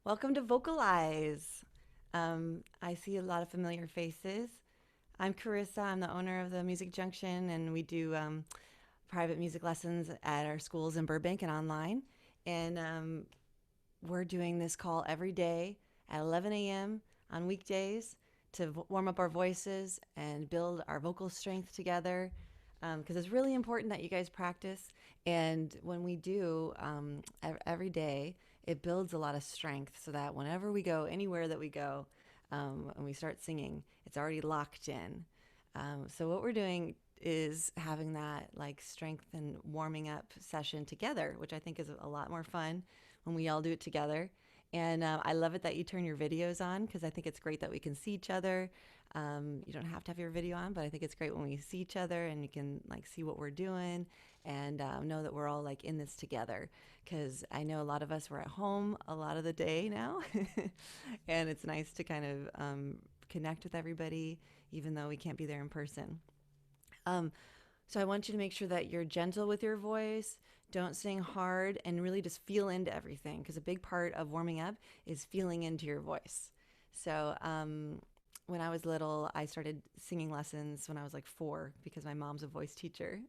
Welcome to Vocalize. I see a lot of familiar faces. I'm Carissa. I'm the owner of the Music Junction, and we do private music lessons at our schools in Burbank and online. And we're doing this call every day at 11 a.m. on weekdays to warm up our voices and build our vocal strength together. Because it's really important that you guys practice. And when we do every day, it builds a lot of strength so that whenever we go, anywhere that we go, and we start singing, it's already locked in. So what we're doing is having that like strength and warming up session together, which I think is a lot more fun when we all do it together. And I love it that you turn your videos on because I think it's great that we can see each other. You don't have to have your video on, but I think it's great when we see each other and you can like see what we're doing and know that we're all like in this together. Because I know a lot of us were at home a lot of the day now, and it's nice to kind of connect with everybody, even though we can't be there in person. So I want you to make sure that you're gentle with your voice. Don't sing hard and really just feel into everything because a big part of warming up is feeling into your voice. So when I was little, I started singing lessons when I was like 4 because my mom's a voice teacher.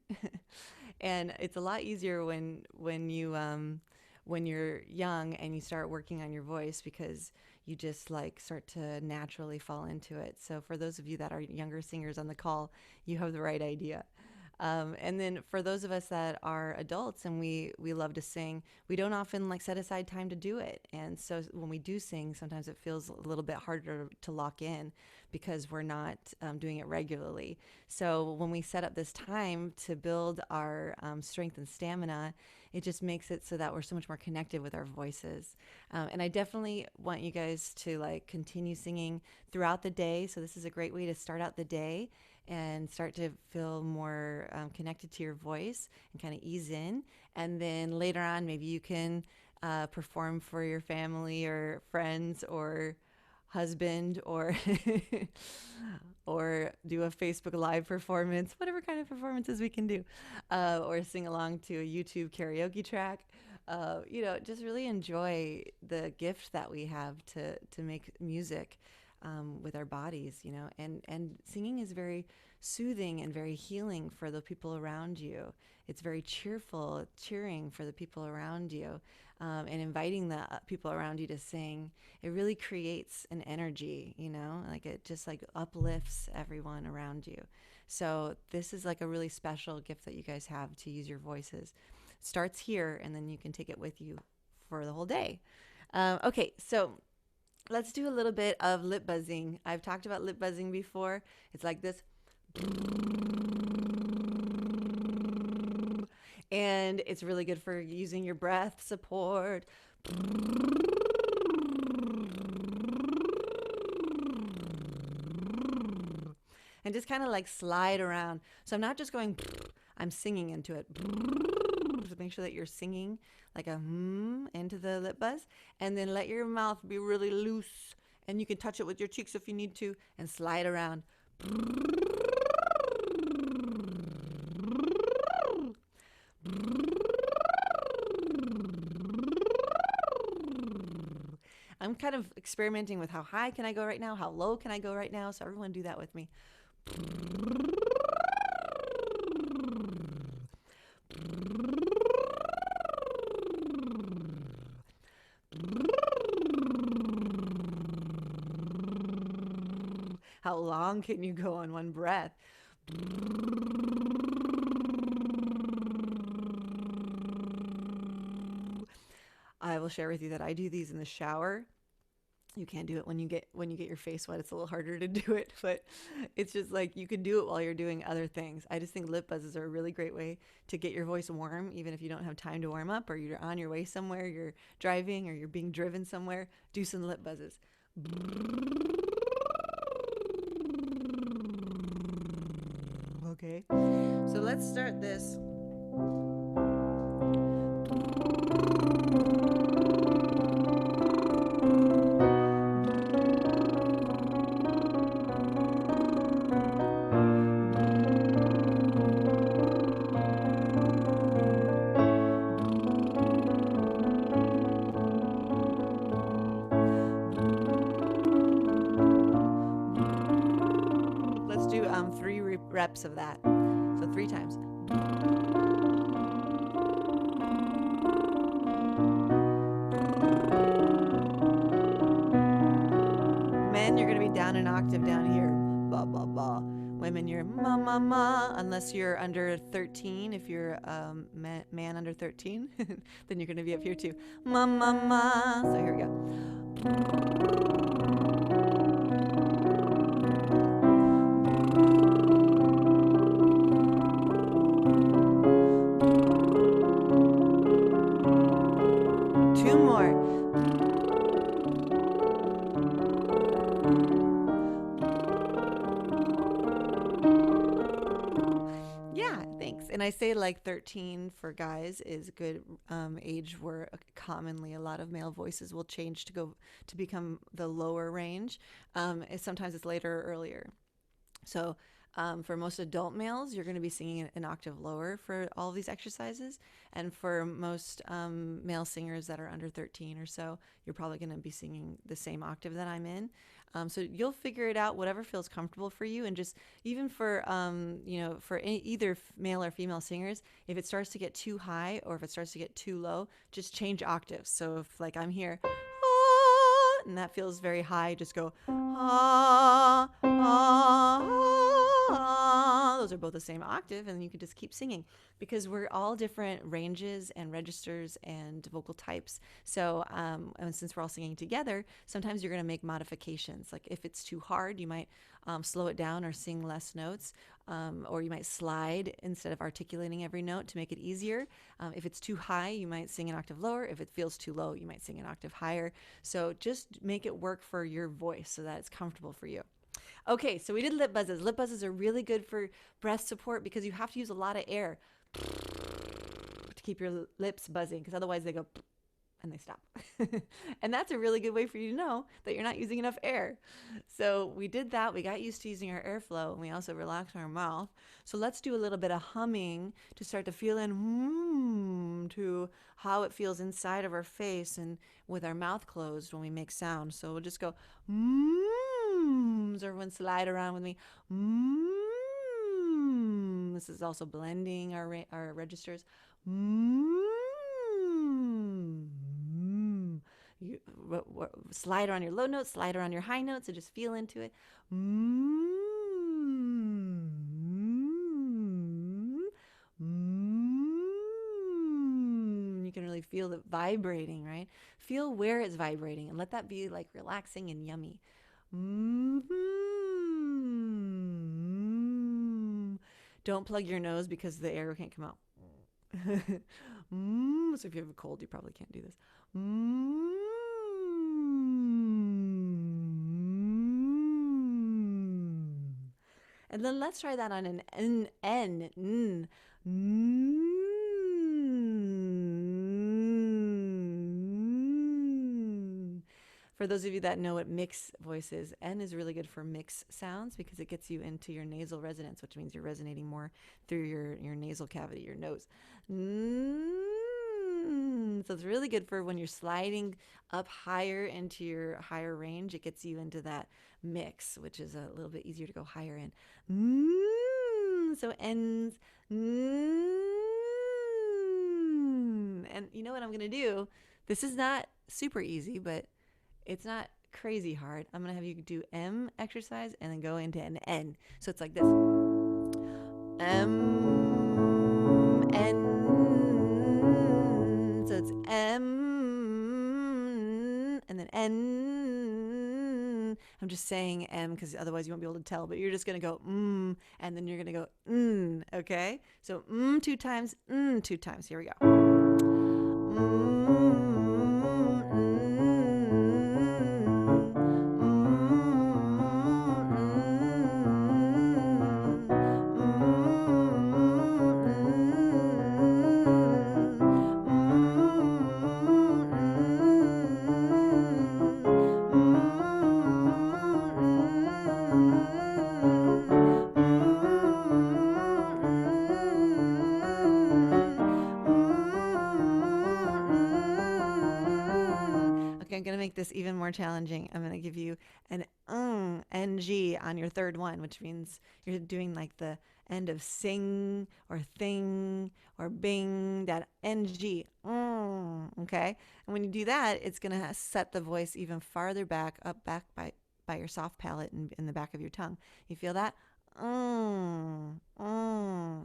And it's a lot easier when you're young and you start working on your voice because you just like start to naturally fall into it. So for those of you that are younger singers on the call, you have the right idea. And then for those of us that are adults and we love to sing, we don't often like set aside time to do it. And so when we do sing, sometimes it feels a little bit harder to lock in because we're not doing it regularly. So when we set up this time to build our strength and stamina, it just makes it so that we're so much more connected with our voices. And I definitely want you guys to like continue singing throughout the day. So this is a great way to start out the day and start to feel more connected to your voice and kind of ease in. And then later on, maybe you can perform for your family or friends or husband or or do a Facebook Live performance, whatever kind of performances we can do, or sing along to a YouTube karaoke track. Just really enjoy the gift that we have to make music with our bodies, and singing is very soothing and very healing for the people around you. It's very cheerful, cheering for the people around you, and inviting the people around you to sing. It really creates an energy, like it just like uplifts everyone around you. So this is like a really special gift that you guys have to use your voices. Starts here, and then you can take it with you for the whole day. Okay, so let's do a little bit of lip buzzing. I've talked about lip buzzing before. It's like this. And it's really good for using your breath support. And just kind of like slide around. So I'm not just going, I'm singing into it. So make sure that you're singing like a into the lip buzz, and then let your mouth be really loose, and you can touch it with your cheeks if you need to and slide around. I'm kind of experimenting with how high can I go right now, how low can I go right now, so everyone do that with me. How long can you go on one breath? I will share with you that I do these in the shower. You can't do it when you get your face wet. It's a little harder to do it, but it's just like you can do it while you're doing other things. I just think lip buzzes are a really great way to get your voice warm, even if you don't have time to warm up or you're on your way somewhere, you're driving or you're being driven somewhere. Do some lip buzzes. Okay, so let's start this. three reps of that. So 3 times. Men, you're going to be down an octave down here. Ba, ba, ba. Women, you're ma, ma, ma, unless you're under 13. If you're a man under 13, then you're going to be up here too. Ma, ma, ma. So here we go. Two more. Yeah, thanks. And I say like 13 for guys is a good age where commonly a lot of male voices will change to become the lower range. Sometimes it's later or earlier. So for most adult males, you're going to be singing an octave lower for all of these exercises. And for most male singers that are under 13 or so, you're probably going to be singing the same octave that I'm in. So you'll figure it out, whatever feels comfortable for you. And just even for, for either male or female singers, if it starts to get too high or if it starts to get too low, just change octaves. So if like I'm here, ah, and that feels very high, just go, ah, ah, ah. Those are both the same octave, and you can just keep singing because we're all different ranges and registers and vocal types. So and since we're all singing together, sometimes you're going to make modifications. Like if it's too hard, you might slow it down or sing less notes, or you might slide instead of articulating every note to make it easier. If it's too high, you might sing an octave lower. If it feels too low, you might sing an octave higher. So just make it work for your voice so that it's comfortable for you. Okay, so we did lip buzzes. Lip buzzes are really good for breath support because you have to use a lot of air to keep your lips buzzing, because otherwise they go and they stop. And that's a really good way for you to know that you're not using enough air. So we did that. We got used to using our airflow, and we also relaxed our mouth. So let's do a little bit of humming to start to feel in to how it feels inside of our face and with our mouth closed when we make sound. So we'll just go so everyone slide around with me. This is also blending our registers. You slide around your low notes, slide around your high notes, and just feel into it. You can really feel it vibrating, right? Feel where it's vibrating and let that be like relaxing and yummy. Don't plug your nose because the air can't come out. So if you have a cold, you probably can't do this. And then let's try that on an N. For those of you that know what mix voice is, N is really good for mix sounds because it gets you into your nasal resonance, which means you're resonating more through your nasal cavity, your nose. So it's really good for when you're sliding up higher into your higher range. It gets you into that mix, which is a little bit easier to go higher in. So N's. And you know what I'm going to do? This is not super easy, but it's not crazy hard. I'm going to have you do M exercise and then go into an N. So it's like this. M, N. So it's M and then N. I'm just saying M because otherwise you won't be able to tell, but you're just going to go and then you're going to go okay? So 2 times, 2 times. Here we go. this even more challenging. I'm going to give you an NG on your third one, which means you're doing like the end of sing or thing or bing, that NG. Okay? And when you do that, it's going to set the voice even farther back, up back by your soft palate and in the back of your tongue. You feel that?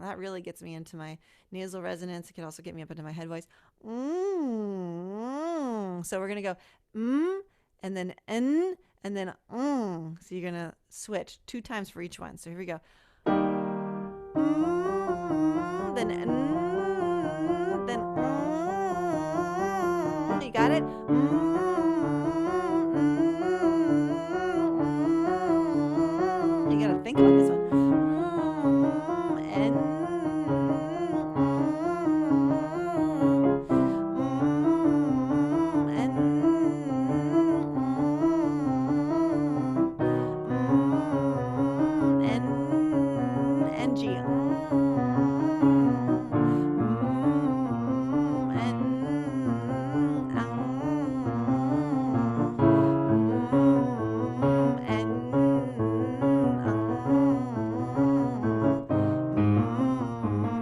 That really gets me into my nasal resonance. It can also get me up into my head voice. So we're going to go and then n and then So you're going to switch 2 times for each one. So here we go. Then n, then You got it? You got to think about this one.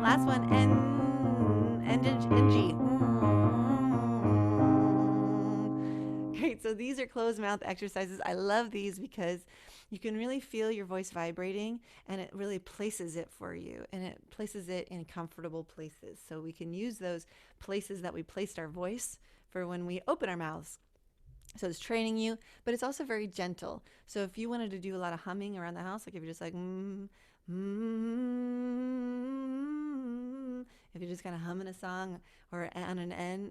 Last one, N G. Great, so these are closed mouth exercises. I love these because you can really feel your voice vibrating, and it really places it for you, and it places it in comfortable places. So we can use those places that we placed our voice for when we open our mouths. So it's training you, but it's also very gentle. So if you wanted to do a lot of humming around the house, like if you're just like if you're just kind of humming a song or on an N,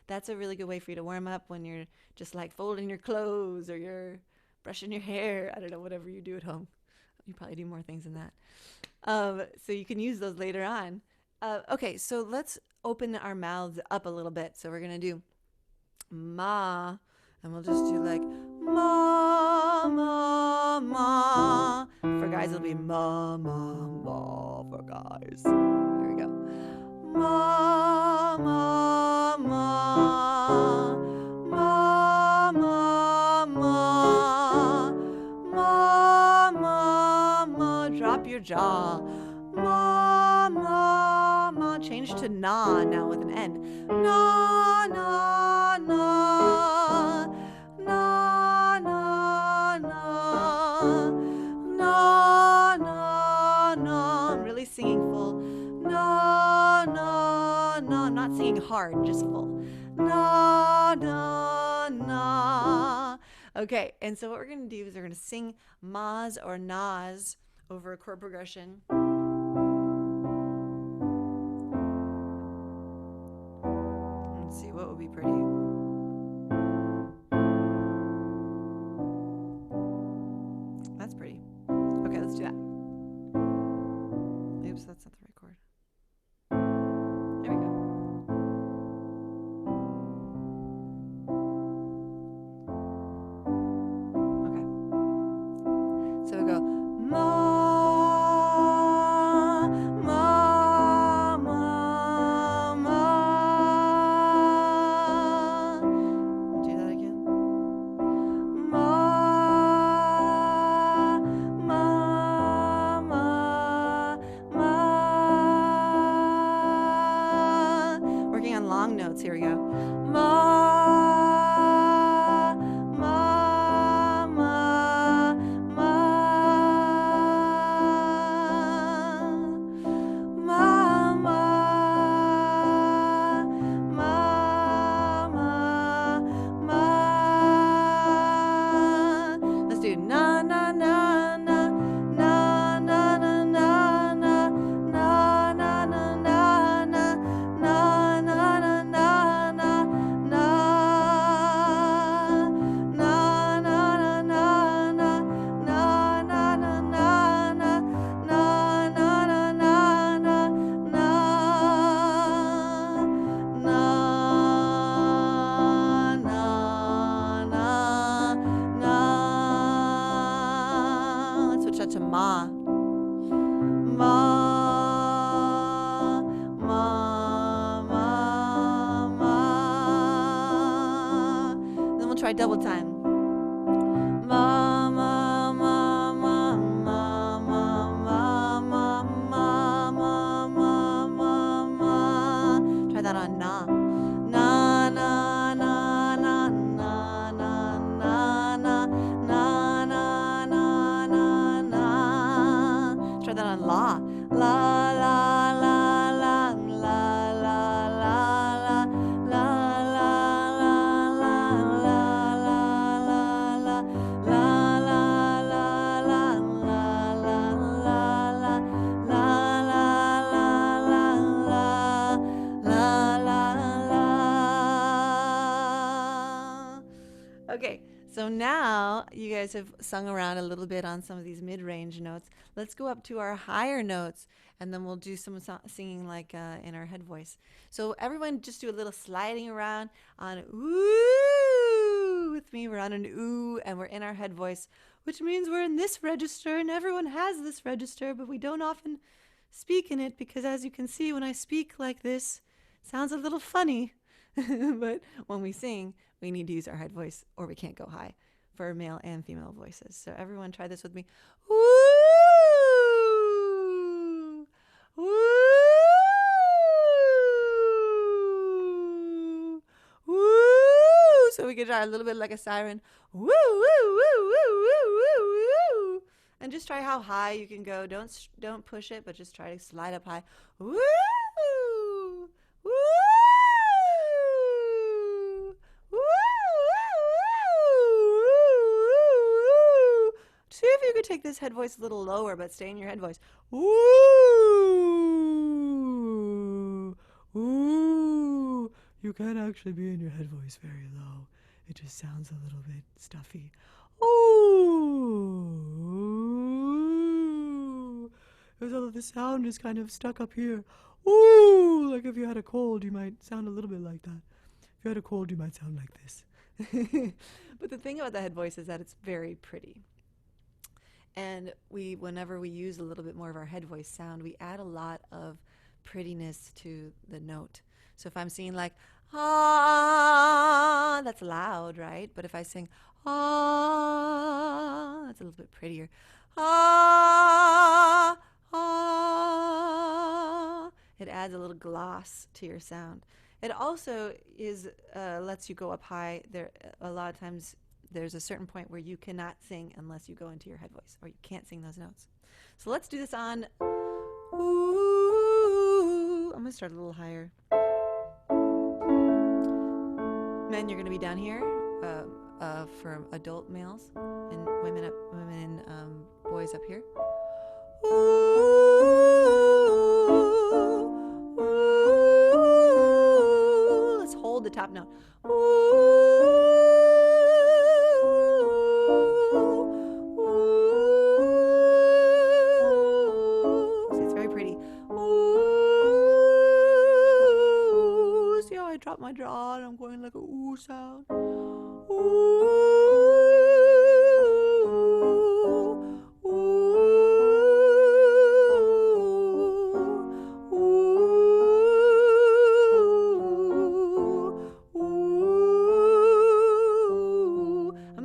that's a really good way for you to warm up when you're just like folding your clothes or you're brushing your hair. I don't know, whatever you do at home. You probably do more things than that. So you can use those later on. Okay, so let's open our mouths up a little bit. So we're going to do ma, and we'll just do like ma, ma, ma. For guys, it'll be ma, ma, ma for guys. Here we go. Ma, ma, ma. Ma, ma, ma. Ma, ma, ma. Drop your jaw. Ma, ma, ma. Change to na now with an N. Na, na, na. Na, na, na. Na, na, na. I'm really singing full. Na, na, na. I'm not singing hard, just full. Na, na, na. Okay, and so what we're going to do is we're going to sing mas or nas over a chord progression. Let's see, what would be pretty? That's pretty. Okay, let's do that. Oops, that's not the right chord. There we go. Okay. So we go ma, ma, ma, ma. Do that again. Ma, ma, ma, ma. Working on long notes. Here we go. Ma, ma, ma, ma. Ma, ma, ma, ma, ma. Let's do na, na, na, na, na, na, na, na, na, na, na, na, na, na, na, na, na, na, na. Let's switch that to ma. Ma, ma, ma, ma. try double time. Ma, ma, ma, ma, ma, ma, ma, ma, ma, ma, ma, ma, ma. Try that on na. Na, na, na, na, na, na, na, na, na, na, na, na, na. Try that on la. La, la, la, la, la, la, la, la, okay, so now you guys have sung around a little bit on some of these mid-range notes. Let's go up to our higher notes, and then we'll do some singing like in our head voice. So everyone just do a little sliding around on ooh with me. We're on an ooh, and we're in our head voice, which means we're in this register, and everyone has this register, but we don't often speak in it because, as you can see, when I speak like this, it sounds a little funny. But when we sing, we need to use our head voice or we can't go high for male and female voices. So everyone try this with me. Woo! Woo! Woo! So we can try a little bit like a siren. Woo, woo, woo, woo, woo, woo, woo. And just try how high you can go. Don't push it, but just try to slide up high. Woo! Woo! See if you could take this head voice a little lower, but stay in your head voice. Ooh, ooh. You can actually be in your head voice very low. It just sounds a little bit stuffy. Ooh. The sound is kind of stuck up here. Ooh, like if you had a cold, you might sound a little bit like that. If you had a cold, you might sound like this. But the thing about the head voice is that it's very pretty. And whenever we use a little bit more of our head voice sound, we add a lot of prettiness to the note. So if I'm singing like, ah, that's loud, right? But if I sing, ah, that's a little bit prettier. Ah, ah. It adds a little gloss to your sound. It also lets you go up high. A lot of times there's a certain point where you cannot sing unless you go into your head voice, or you can't sing those notes. So let's do this on ooh. I'm going to start a little higher. Men, you're going to be down here for adult males, and boys up here. Let's hold the top note. See, it's very pretty. See how I drop my jaw and I'm going like a ooh sound.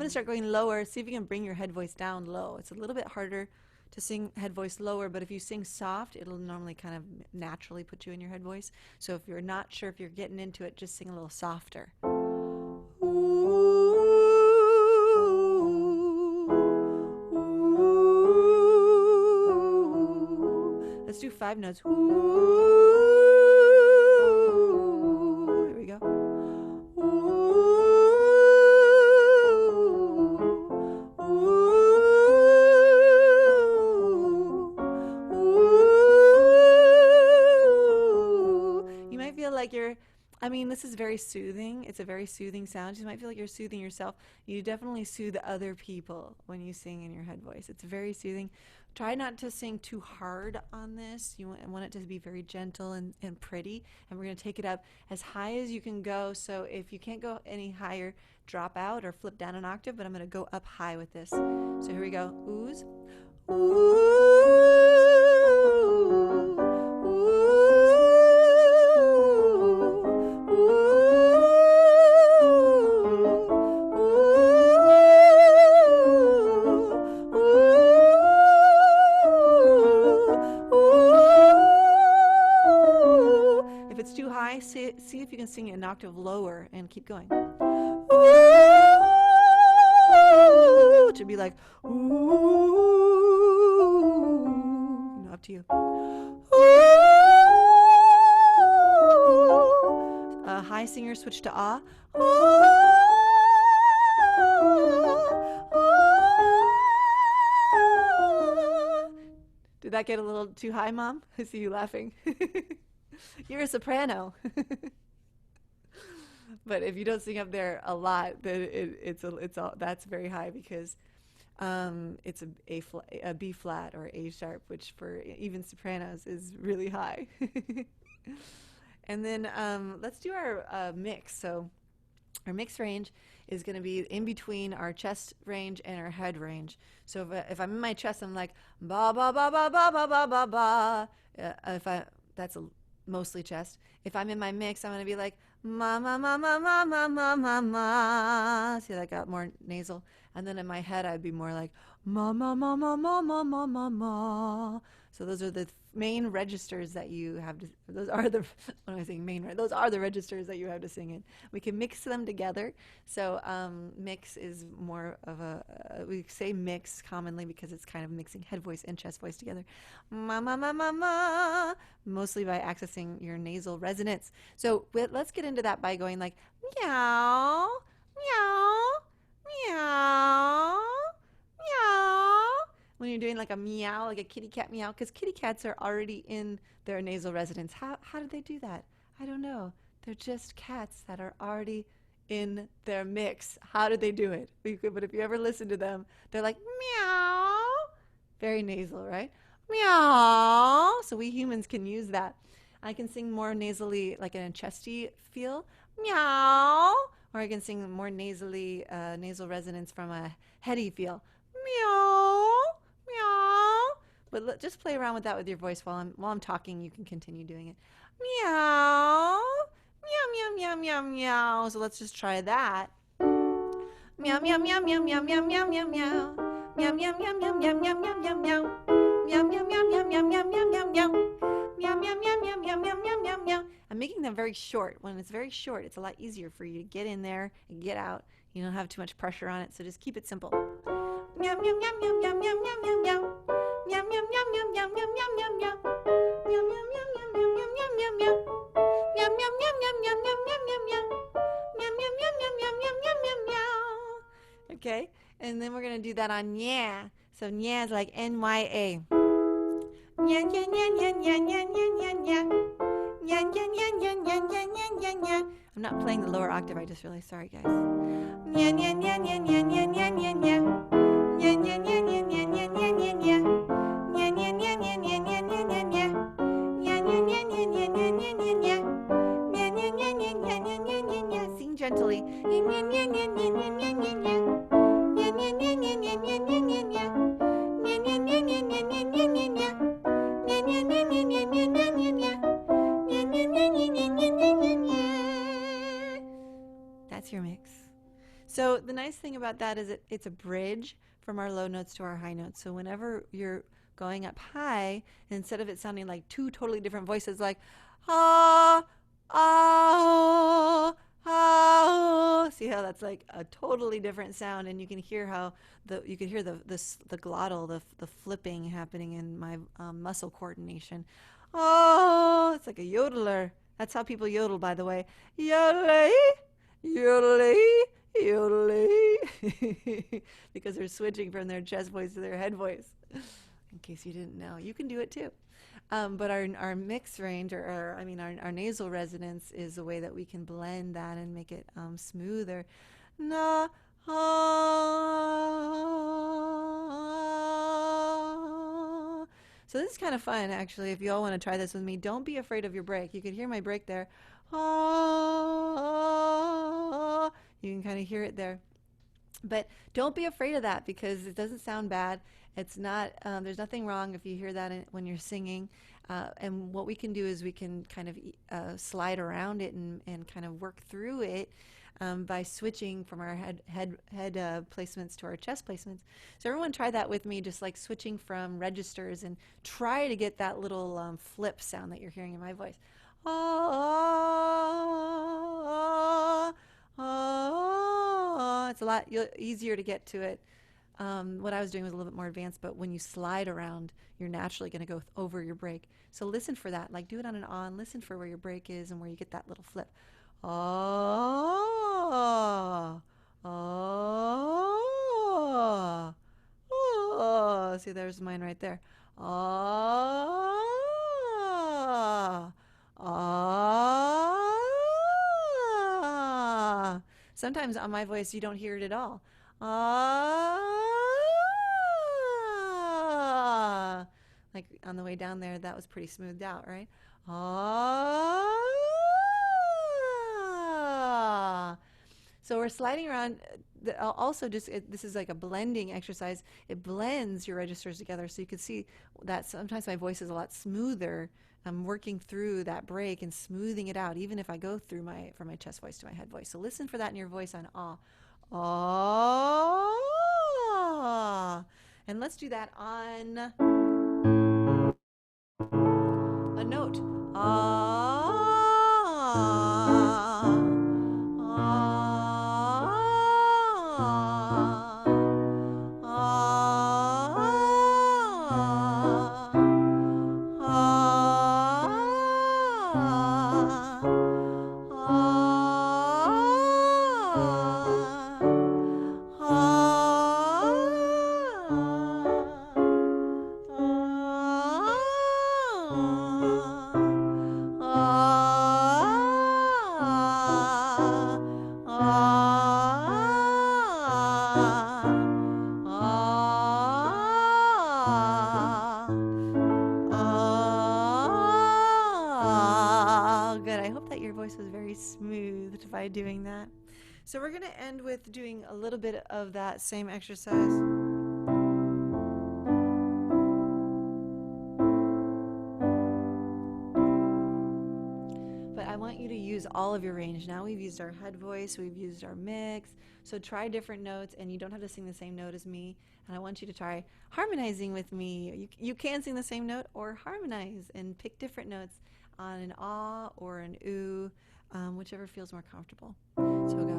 Start going lower. See if you can bring your head voice down low. It's a little bit harder to sing head voice lower, but if you sing soft, it'll normally kind of naturally put you in your head voice. So if you're not sure if you're getting into it, just sing a little softer. Let's do 5 notes. Here we go. This is very soothing. It's a very soothing sound. You might feel like you're soothing yourself. You definitely soothe other people when you sing in your head voice. It's very soothing. Try not to sing too hard on this. You want it to be very gentle and pretty. And we're going to take it up as high as you can go. So if you can't go any higher, drop out or flip down an octave. But I'm going to go up high with this. So here we go. Oohs. Ooh. Ooh. sing it an octave lower and keep going. It should be like, ooh, up to you. High singer switch to ah. Did that get a little too high, Mom? I see you laughing. You're a soprano. But if you don't sing up there a lot, then that's very high, because it's a B flat or A sharp, which for even sopranos is really high. And then let's do our mix. So our mix range is going to be in between our chest range and our head range. So if I'm in my chest, I'm like ba ba ba ba ba ba ba ba ba. That's mostly chest. If I'm in my mix, I'm going to be like ma ma ma ma ma ma ma ma ma. See, that got more nasal. And then in my head, I'd be more like ma ma ma ma ma ma ma ma ma. So those are the main registers that you have to. Those are the. What am I saying? Those are the registers that you have to sing in. We can mix them together. So mix is more of a. We say mix commonly because it's kind of mixing head voice and chest voice together. Ma ma ma ma ma. Mostly by accessing your nasal resonance. So let's get into that by going like meow, meow, meow, meow. When you're doing like a meow, like a kitty cat meow, because kitty cats are already in their nasal resonance. How did they do that? I don't know. They're just cats that are already in their mix. How did they do it? But if you ever listen to them, they're like meow. Very nasal, right? Meow. So we humans can use that. I can sing more nasally, like in a chesty feel. Meow. Or I can sing more nasally, nasal resonance from a heady feel. Meow. Meow. But just play around with that with your voice while I'm talking. You can continue doing it. Meow. Meow, meow, meow, meow, meow. So let's just try that. Meow, meow, meow, meow, meow, meow, meow, meow, meow. Meow, meow, meow, meow, meow, meow, meow, meow, meow. Meow, meow, meow, meow, meow, meow, meow, meow, meow. Meow, meow, meow, meow, meow, meow, meow, meow, meow. I'm making them very short. When it's very short, it's a lot easier for you to get in there and get out. You don't have too much pressure on it, so just keep it simple. Meow, meow, meow, meow, meow, meow, meow, meow, meow. Meow, meow, meow, meow, meow, meow, meow, meow, meow. Meow, meow, meow, meow, meow, meow, meow, meow, meow. Meow, meow, meow, meow, meow, meow, meow, meow, meow. Meow, meow, meow, meow, meow, meow, meow, meow, meow. Okay, and then we're gonna do that on yeah. So yeah is like N-Y-A. Yeah, yeah, yeah, yeah, yeah, yeah, yeah, yeah. Yeah, yeah, yeah, yeah, yeah, yeah, yeah, yeah, yeah. I'm not playing the lower octave, I just realized. Sorry, guys. Yeah, yeah, yeah, yeah, yeah, yeah, yeah, yeah, yeah. Yeah, yeah, yeah, yeah, yeah, yeah, yeah, yeah, yeah. Yeah, yeah, yeah, yeah, yeah, yeah, yeah, yeah, yeah. Yeah, yeah, yeah, yeah, yeah, yeah, yeah, yeah, yeah. Yeah, yeah, yeah, yeah, yeah, yeah, yeah, yeah, yeah. Sing gently. Yeah, yeah, yeah, yeah, yeah, yeah, yeah, yeah, yeah. Yeah, yeah, yeah, yeah, yeah, yeah, yeah, yeah, yeah. Yeah, yeah, yeah, yeah, yeah, yeah, yeah, yeah, yeah, yeah. Yeah, yeah, yeah, yeah, yeah, yeah, yeah, yeah, yeah. Yeah, yeah, yeah, yeah, yeah, yeah, yeah, yeah. That's your mix. So the nice thing about that is it's a bridge from our low notes to our high notes. So whenever you're going up high, instead of it sounding like two totally different voices, like ah, ah, ah, see how that's like a totally different sound, and you can hear how the glottal, the flipping happening in my muscle coordination. Oh, it's like a yodeler. That's how people yodel, by the way. Yodelay, yodelay, yodelay. Because they're switching from their chest voice to their head voice. In case you didn't know, you can do it too. But our mix range, our nasal resonance is a way that we can blend that and make it smoother. Na, ah. So this is kind of fun, actually. If you all want to try this with me, don't be afraid of your break. You can hear my break there. Ah. You can kind of hear it there. But don't be afraid of that, because it doesn't sound bad. It's not. There's nothing wrong if you hear that when you're singing. And what we can do is we can kind of slide around it and kind of work through it by switching from our head placements to our chest placements. So everyone try that with me, just like switching from registers, and try to get that little flip sound that you're hearing in my voice. ah, ah. It's a lot easier to get to it. What I was doing was a little bit more advanced, but when you slide around, you're naturally going to go over your break. So listen for that. Like do it on an ah and listen for where your break is and where you get that little flip. Ah, ah, ah. See, there's mine right there. Ah, ah. Sometimes on my voice, you don't hear it at all. Ah. Like on the way down there, that was pretty smoothed out, right? Ah. So we're sliding around. Also, just this is like a blending exercise. It blends your registers together, so you can see that sometimes my voice is a lot smoother. I'm working through that break and smoothing it out, even if I go through from my chest voice to my head voice. So listen for that in your voice on ah, ah, and let's do that on a note. Ah, good. I hope that your voice was very smooth by doing that. So we're going to end with doing a little bit of that same exercise. But I want you to use all of your range. Now we've used our head voice, we've used our mix. So try different notes, and you don't have to sing the same note as me. And I want you to try harmonizing with me. You can sing the same note or harmonize and pick different notes on an ah or an oo, whichever feels more comfortable. So we'll go.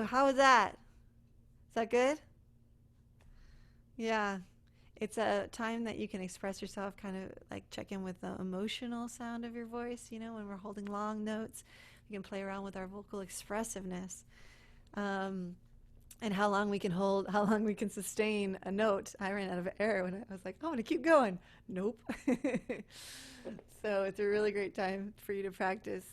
How was that? Is that good? Yeah. It's a time that you can express yourself, kind of like check in with the emotional sound of your voice. You know, when we're holding long notes, we can play around with our vocal expressiveness. Um, and how long we can hold, how long we can sustain a note. I ran out of air when I was like, oh, I'm going to keep going. Nope. So it's a really great time for you to practice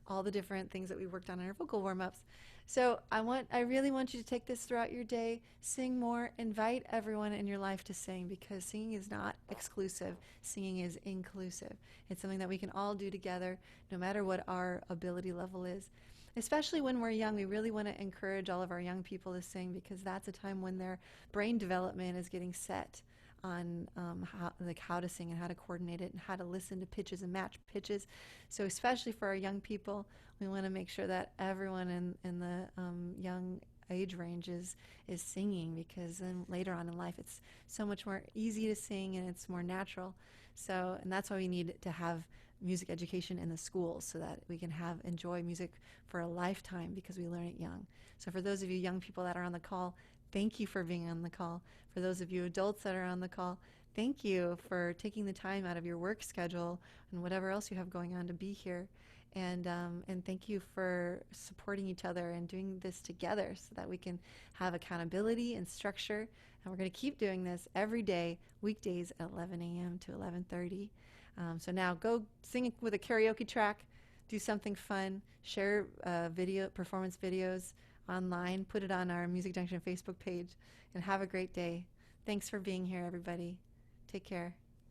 all the different things that we worked on in our vocal warm-ups. So I really want you to take this throughout your day, sing more, invite everyone in your life to sing, because singing is not exclusive, singing is inclusive. It's something that we can all do together, no matter what our ability level is. Especially when we're young, we really want to encourage all of our young people to sing, because that's a time when their brain development is getting set on how to sing and how to coordinate it and how to listen to pitches and match pitches. So especially for our young people, we want to make sure that everyone in the young age range is singing, because then later on in life it's so much more easy to sing and it's more natural. So, and that's why we need to have music education in the schools, so that we can enjoy music for a lifetime, because we learn it young. So for those of you young people that are on the call, thank you for being on the call. For those of you adults that are on the call, thank you for taking the time out of your work schedule and whatever else you have going on to be here. And thank you for supporting each other and doing this together, so that we can have accountability and structure. And we're going to keep doing this every day, weekdays at 11 a.m. to 11:30. So now go sing with a karaoke track, do something fun, share performance videos online, put it on our Music Junction Facebook page, and have a great day. Thanks for being here, everybody. Take care.